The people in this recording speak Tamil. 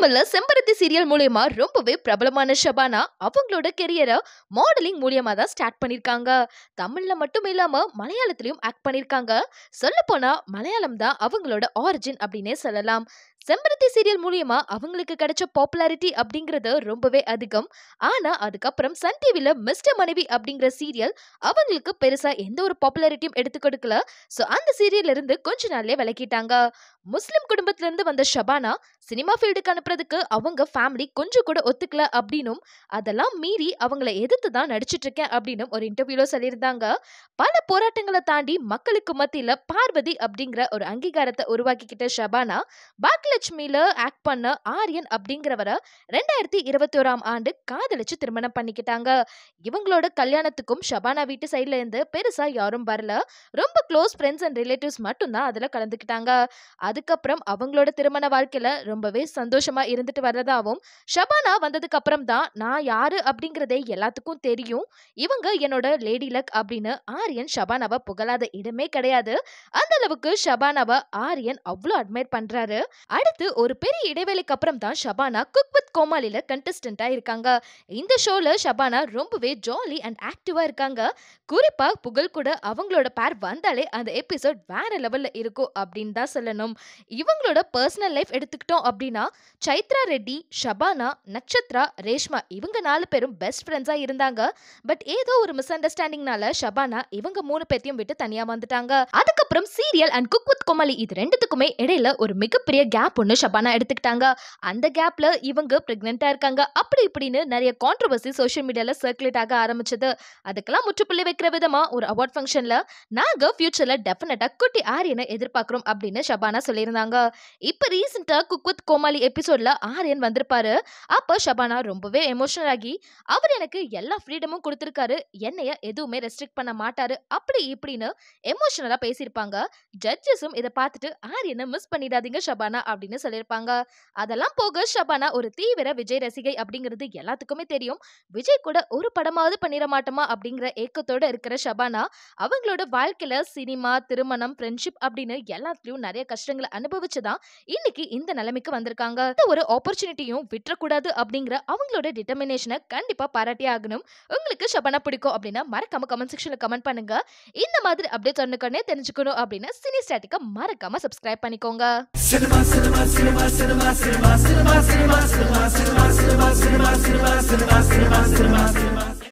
தமிழ்ல செம்பருத்தி சீரியல் மூலியமா ரொம்பவே பிரபலமான ஷபானா அவங்களோட கெரியரை மாடலிங் மூலியமா தான் ஸ்டார்ட் பண்ணிருக்காங்க. தமிழ்ல மட்டும் இல்லாம மலையாளத்திலயும் ஆக்ட் பண்ணிருக்காங்க. சொல்ல போனா மலையாளம் தான் அவங்களோட ஆரிஜின் அப்படின்னே சொல்லலாம். செம்பருத்தி சீரியல் மூலியமா அவங்களுக்கு கிடைச்ச பாப்புலாரிட்டி அப்படிங்கிறது ரொம்பவே அதிகம். ஆனா அதுக்கப்புறம் சன் டிவில மிஸ்டர் மனைவி அப்படிங்கிற சீரியல் அவங்களுக்கு பெருசா எந்த ஒரு பாப்புலாரிட்டியும் எடுத்து கொடுக்கல. சோ அந்த சீரியல்ல இருந்து கொஞ்ச நாள்லயே விலகிட்டாங்க. முஸ்லிம் குடும்பத்துல இருந்து வந்த ஷபானா சினிமா ஃபீல்டுக்கு அனுப்புறதுக்கு அவங்க ஃபேமிலி கொஞ்சம் கூட ஒத்துக்கல அப்படின்னும், அதெல்லாம் மீறி அவங்கள எதிர்த்து தான் நடிச்சிட்டு இருக்கேன் அப்படின்னு ஒரு இன்டர்வியூல சொல்லியிருந்தாங்க. பல போராட்டங்களை தாண்டி மக்களுக்கு மத்தியில பார்வதி அப்படிங்கிற ஒரு அங்கீகாரத்தை உருவாக்கிக்கிட்ட ஷபானா பாக்யலட்சுமியில ஆக்ட் பண்ண ஆரியன் அப்படிங்கிறவரை 2021ஆம் ஆண்டு காதலிச்சு திருமணம் பண்ணிக்கிட்டாங்க. இவங்களோட கல்யாணத்துக்கும் ஷபானா வீட்டு சைட்ல இருந்து பெருசா யாரும் வரல. ரொம்ப க்ளோஸ் ஃப்ரெண்ட்ஸ் அண்ட் ரிலேட்டிவ்ஸ் மட்டும் தான் அதுல கலந்துக்கிட்டாங்க. அதுக்கப்புறம் அவங்களோட திருமண வாழ்க்கையில ரொம்பவே சந்தோஷமா இருந்துட்டு வர்றதாவும், ஷபானா வந்ததுக்கு அப்புறம் தான் நான் யாரு அப்படிங்கறதே எல்லாத்துக்கும் தெரியும். இவங்க என்னோட லேடி லக் அப்படின்னு ஆரியன் ஷபானாவை புகழாத இடமே கிடையாது. அந்த அளவுக்கு ஷபானாவை ஆரியன் அவ்வளோ அட்மையர் பண்றாரு. அடுத்து ஒரு பெரிய இடைவேளைக்கு அப்புறம் தான் ஷபானா குக் வித் கோமாளில கண்டஸ்டன்டா இருக்காங்க. இந்த ஷோல ஷபானா ரொம்பவே ஜாலி அண்ட் ஆக்டிவா இருக்காங்க. குறிப்பா புகழ் கூட அவங்களோட பேர் வந்தாலே அந்த எபிசோட் வேற லெவல்ல இருக்கும் அப்படின்னு தான் சொல்லணும். இவங்களோட பர்சனல் லைஃப் எடுத்துக்கிட்டோம் அப்படின்னா, சைத்ரா ரெட்டி, ஷபானா, நக்ஷத்ரா, ரேஷ்மா இவங்க 4 பேரும் பெஸ்ட் ஃப்ரெண்ட்ஸா இருந்தாங்க. பட் ஏதோ ஒரு மிஸ் அண்டர்ஸ்டாண்டிங்னால ஷபானா இவங்க 3 பேத்தையும் விட்டு தனியா வந்துட்டாங்க. அதுக்கப்புறம் சீரியல் அண்ட் குக் வித் கோமாளி இது ரெண்டுத்துக்குமே இடையில ஒரு மிகப்பெரிய கேப் ஒன்று ஷபானா எடுத்துக்கிட்டாங்க. அந்த கேப்ல இவங்க பிரெக்னெண்டா இருக்காங்க அப்படி இப்படின்னு நிறைய கான்ட்ரோவர்சி சோஷியல் மீடியால சர்க்குலேட் ஆக ஆரம்பிச்சது. அதுக்கெல்லாம் முற்றுப்புள்ளி வைக்கிற விதமா ஒரு அவார்ட் ஃபங்க்ஷன்ல நாங்க ஃபியூச்சர்ல டெஃபினட்டா குட்டி ஆரியனை எதிர்பார்க்கிறோம் அப்படின்னு ஷபானா சொல்லியிருந்தாங்க. இப்ப ரீசெண்டா குக் வித் கோமாளி எபிசோட்ல ஆரியன் வந்திருப்பாரு. அப்ப ஷபானா ரொம்பவே எமோஷனல் ஆகி, அவர் எனக்கு எல்லா ஃப்ரீடமும் கொடுத்திருக்காரு, என்னைய எதுவுமே ரெஸ்ட்ரிக்ட் பண்ண மாட்டாரு அப்படி இப்படின்னு எமோஷனலா பேசியிருப்பாங்க. ஜட்ஜஸும் இதை பார்த்துட்டு ஆரியனை மிஸ் பண்ணிடாதீங்க ஷபானா அப்படின்னு சொல்லியிருப்பாங்க. அதெல்லாம் போக ஷபானா ஒரு தீவிர விஜய் ரசிகை அப்படிங்கிறது எல்லாத்துக்குமே தெரியும். விஜய் கூட ஒரு படமாவது பண்ணிட மாட்டோமா அப்படிங்கிற ஏக்கத்தோட இருக்கிற ஷபானா அவங்களோட வாழ்க்கையில சினிமா, திருமணம், ஃப்ரெண்ட்ஷிப் அப்படின்னு எல்லாத்துலயும் நிறைய கஷ்டங்களை அனுபவிச்சுதான் இன்னைக்கு இந்த நிலைமைக்கு வந்திருக்காங்க. இந்த ஒரு ஆப்பர்ச்சுனிட்டியும் விட்டுறக்கூடாது அப்படிங்கிற அவங்களோட டிட்டர்மினேஷனை கண்டிப்பா பாராட்டி ஆகணும். உங்களுக்கு ஷபானா பிடிக்கும் அப்படின்னா மறக்காம கமெண்ட் செக்ஷன்ல கமெண்ட் பண்ணுங்க. இந்த மாதிரி அப்டேட் சொன்னே தெரிஞ்சுக்கணும் அப்படின்னா சினி ஸ்டாட்டிக்கா மறக்காம சப்ஸ்கிரைப் பண்ணிக்கோங்க. Cinema cinema cinema cinema cinema cinema cinema cinema cinema cinema cinema cinema cinema cinema cinema cinema